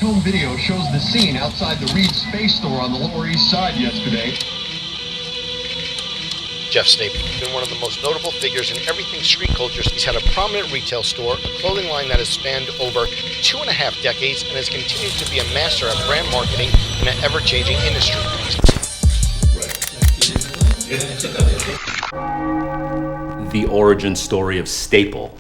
home video shows the scene outside the Reed Space Store on the Lower East Side yesterday. Jeff Staple has been one of the most notable figures in everything street culture. He's had a prominent retail store, a clothing line that has spanned over 2.5 decades, and has continued to be a master of brand marketing in an ever-changing industry. The origin story of Staple.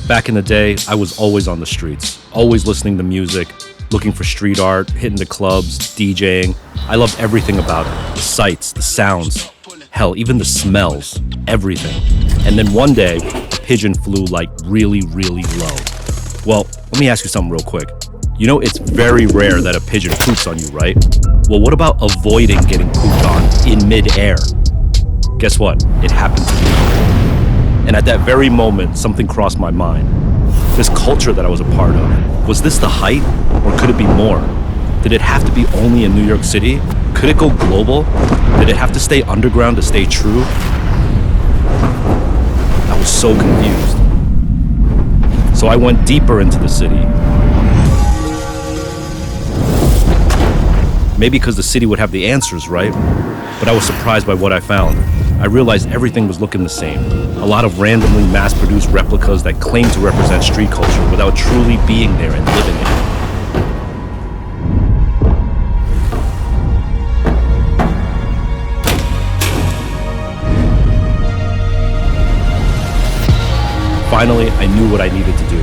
Back in the day, I was always on the streets, always listening to music, looking for street art, hitting the clubs, DJing. I loved everything about it. The sights, the sounds, hell, even the smells, everything. And then one day, a pigeon flew like really, really low. Well, let me ask you something real quick. You know, it's very rare that a pigeon poops on you, right? Well, what about avoiding getting pooped on in midair? Guess what? It happened to me. And at that very moment, something crossed my mind. This culture that I was a part of, was this the height, or could it be more? Did it have to be only in New York City? Could it go global? Did it have to stay underground to stay true? I was so confused. So I went deeper into the city. Maybe because the city would have the answers, right? But I was surprised by what I found. I realized everything was looking the same. A lot of randomly mass-produced replicas that claim to represent street culture without truly being there and living it. Finally, I knew what I needed to do.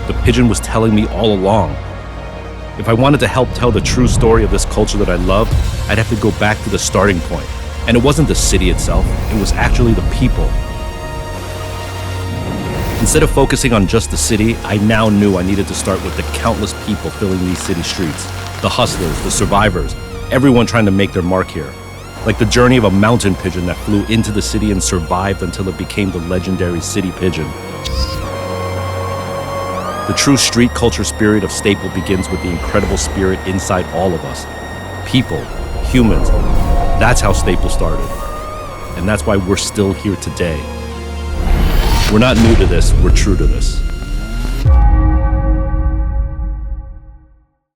The pigeon was telling me all along. If I wanted to help tell the true story of this culture that I love, I'd have to go back to the starting point. And it wasn't the city itself, it was actually the people. Instead of focusing on just the city, I now knew I needed to start with the countless people filling these city streets. The hustlers, the survivors, everyone trying to make their mark here. Like the journey of a mountain pigeon that flew into the city and survived until it became the legendary city pigeon. The true street culture spirit of Staple begins with the incredible spirit inside all of us. People, humans. That's how Staple started. And that's why we're still here today. We're not new to this, we're true to this.